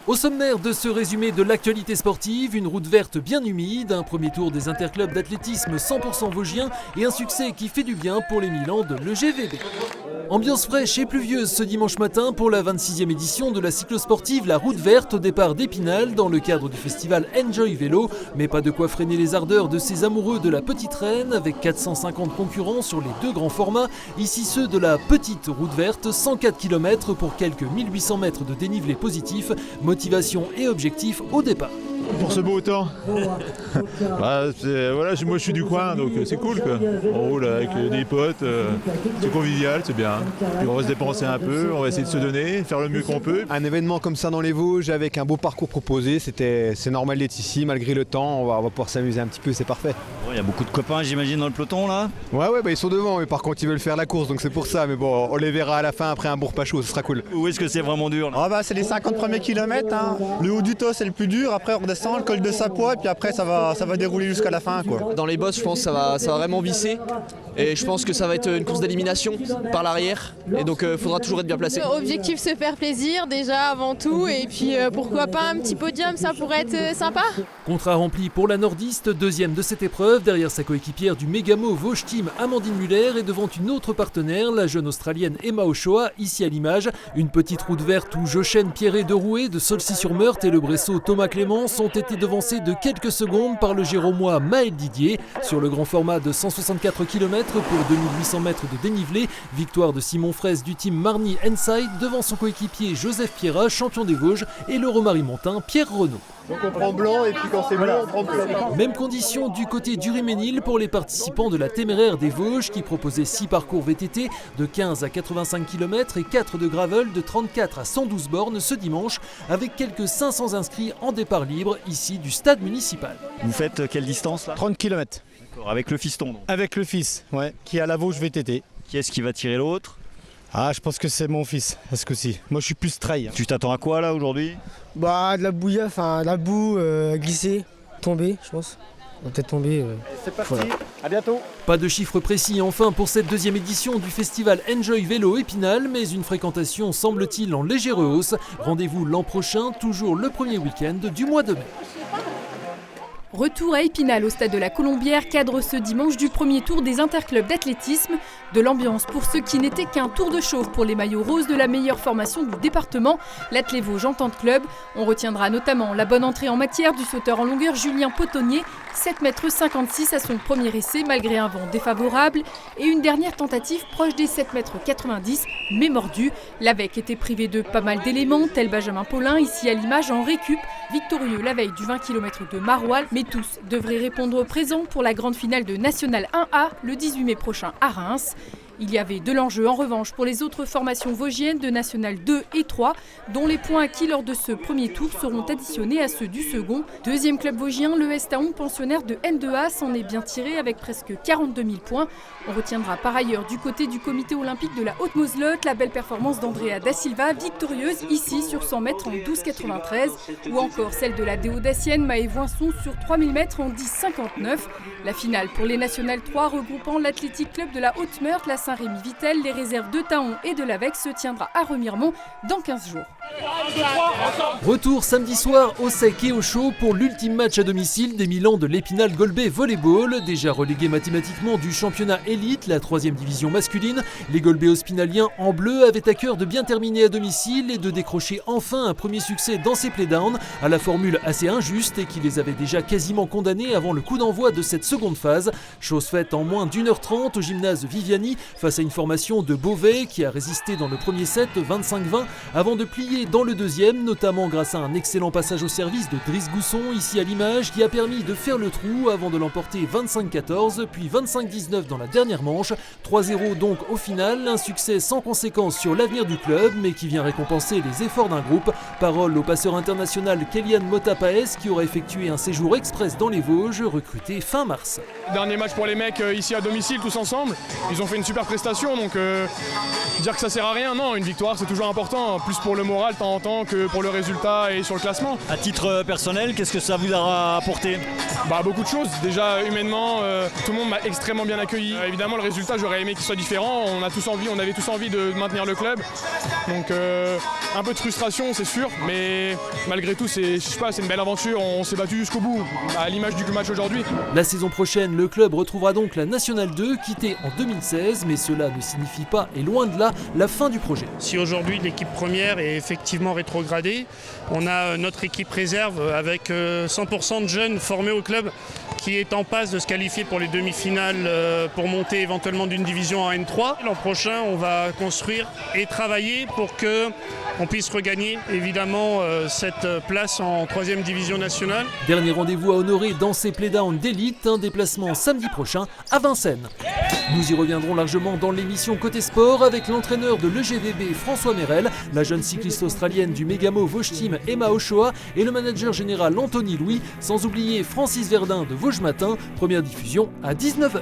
Au sommaire de ce résumé de l'actualité sportive, une route verte bien humide, un premier tour des interclubs d'athlétisme 100% vosgien et un succès qui fait du bien pour les Milans de l'EGVB. Ambiance fraîche et pluvieuse ce dimanche matin pour la 26e édition de la cyclosportive La Route Verte au départ d'Épinal dans le cadre du festival Enjoy Vélo. Mais pas de quoi freiner les ardeurs de ces amoureux de la Petite Reine avec 450 concurrents sur les deux grands formats. Ici ceux de la Petite Route Verte, 104 km pour quelques 1800 mètres de dénivelé positif. Motivation et objectif au départ. Pour ce beau temps, moi je suis du coin donc c'est cool quoi. On roule avec des potes, c'est convivial, c'est bien. Puis on va se dépenser un peu, on va essayer de se donner, faire le mieux qu'on peut. Un événement comme ça dans les Vosges avec un beau parcours proposé, c'est normal d'être ici malgré le temps, on va pouvoir s'amuser un petit peu, c'est parfait. Il y a beaucoup de copains j'imagine dans le peloton là. Ouais ils sont devant mais par contre ils veulent faire la course donc c'est pour ça, mais bon on les verra à la fin après un bourg pas chaud, ce sera cool. Où est-ce que c'est vraiment dur là? C'est les 50 premiers kilomètres, hein. Le haut du Tos c'est le plus dur, après on redescend, le col de Sapois et puis après ça va dérouler jusqu'à la fin quoi. Dans les bosses je pense que ça va vraiment visser et je pense que ça va être une course d'élimination par l'arrière et donc il faudra toujours être bien placé. Objectif se faire plaisir déjà avant tout et puis pourquoi pas un petit podium, ça pourrait être sympa. Contrat rempli pour la nordiste, deuxième de cette épreuve derrière sa coéquipière du Mégamo Vosges Team Amandine Muller et devant une autre partenaire, la jeune australienne Emma Ochoa, ici à l'image. Une petite route verte où Jochen Pierret de Rouet de Saulcy-sur-Meurthe et le Bresseau Thomas Clémence ont été devancés de quelques secondes par le Géromois Maël Didier. Sur le grand format de 164 km pour 2800 mètres de dénivelé, victoire de Simon Fraisse du team Marny Inside devant son coéquipier Joseph Pierrat, champion des Vosges, et le Romarimontain Pierre Renaud. Donc on prend blanc et puis quand c'est blanc on prend blanc. Même condition du côté d'Uriménil pour les participants de la Téméraire des Vosges qui proposait 6 parcours VTT de 15 à 85 km et 4 de gravel de 34 à 112 bornes ce dimanche avec quelques 500 inscrits en départ libre ici du stade municipal. Vous faites quelle distance là? 30 km. D'accord, avec le fiston donc. Avec le fils, ouais, qui est à la Vosges VTT. Qui est-ce qui va tirer l'autre? Je pense que c'est mon fils, à ce coup-ci. Moi je suis plus trail. Tu t'attends à quoi là aujourd'hui? De la bouillie, de la boue, glisser, tomber, je pense. On va peut-être tomber. C'est parti, à bientôt. Pas de chiffres précis enfin pour cette deuxième édition du festival Enjoy Vélo Épinal, mais une fréquentation semble-t-il en légère hausse. Rendez-vous l'an prochain, toujours le premier week-end du mois de mai. Retour à Épinal au stade de la Colombière cadre ce dimanche du premier tour des interclubs d'athlétisme. De l'ambiance pour ceux qui n'étaient qu'un tour de chauffe pour les maillots roses de la meilleure formation du département, l'Athlé Vosges Entente Club. On retiendra notamment la bonne entrée en matière du sauteur en longueur Julien Potonnier, 7,56 m à son premier essai malgré un vent défavorable et une dernière tentative proche des 7,90 m mais mordue. L'AVEC était privé de pas mal d'éléments, tel Benjamin Paulin ici à l'image en récup, victorieux la veille du 20 km de Maroilles, mais tous devraient répondre présent pour la grande finale de National 1A le 18 mai prochain à Reims. Il y avait de l'enjeu en revanche pour les autres formations vosgiennes de National 2 et 3, dont les points acquis lors de ce premier tour seront additionnés à ceux du second. Deuxième club vosgien, le Estaon, pensionnaire de N2A, s'en est bien tiré avec presque 42 000 points. On retiendra par ailleurs du côté du comité olympique de la Haute-Moselotte la belle performance d'Andrea Da Silva, victorieuse ici sur 100 mètres en 12,93, ou encore celle de la déodacienne Maë Voinson sur 3000 mètres en 10,59. La finale pour les National 3 regroupant l'Athletic Club de la Haute-Meurthe, la Saint-Rémy-Vittel, les réserves de Taon et de l'AVEC se tiendra à Remiremont dans 15 jours. Retour samedi soir au sec et au chaud pour l'ultime match à domicile des Milans de l'Épinal Golbet Volleyball. Déjà relégués mathématiquement du championnat élite, la 3e division masculine, les Golbéo-Spinaliens en bleu avaient à cœur de bien terminer à domicile et de décrocher enfin un premier succès dans ces playdowns à la formule assez injuste et qui les avait déjà quasiment condamnés avant le coup d'envoi de cette seconde phase. Chose faite en moins d'1h30 au gymnase Viviani face à une formation de Beauvais qui a résisté dans le premier set 25-20 avant de plier dans le deuxième, notamment grâce à un excellent passage au service de Driss Gousson ici à l'image qui a permis de faire le trou avant de l'emporter 25-14 puis 25-19 dans la dernière manche. 3-0 donc au final, un succès sans conséquence sur l'avenir du club mais qui vient récompenser les efforts d'un groupe. Parole au passeur international Kélian Mota-Paes qui aura effectué un séjour express dans les Vosges recruté fin mars. Dernier match pour les mecs ici à domicile, tous ensemble. Ils ont fait une super prestation, donc dire que ça sert à rien, non, une victoire c'est toujours important, plus pour le moral de temps en temps que pour le résultat et sur le classement. À titre personnel, qu'est-ce que ça vous a apporté? Beaucoup de choses. Déjà humainement, tout le monde m'a extrêmement bien accueilli. Évidemment le résultat j'aurais aimé qu'il soit différent, on avait tous envie de maintenir le club. Donc un peu de frustration c'est sûr, mais malgré tout c'est une belle aventure, on s'est battu jusqu'au bout, à l'image du match aujourd'hui. La saison prochaine, le club retrouvera donc la Nationale 2, quittée en 2016, mais cela ne signifie pas, et loin de là, la fin du projet. Si aujourd'hui l'équipe première est effectivement rétrogradée, on a notre équipe réserve avec 100% de jeunes formés au club qui est en passe de se qualifier pour les demi-finales pour monter éventuellement d'une division en N3. L'an prochain, on va construire et travailler pour qu'on puisse regagner évidemment cette place en 3e division nationale. Dernier rendez-vous à honorer dans ces playdowns d'élite, un déplacement samedi prochain à Vincennes. Nous y reviendrons largement dans l'émission Côté Sport avec l'entraîneur de l'EGVB François Merel, la jeune cycliste australienne du Megamo Vosges Team Emma Ochoa et le manager général Anthony Louis, sans oublier Francis Verdun de Vosges Matin, première diffusion à 19h.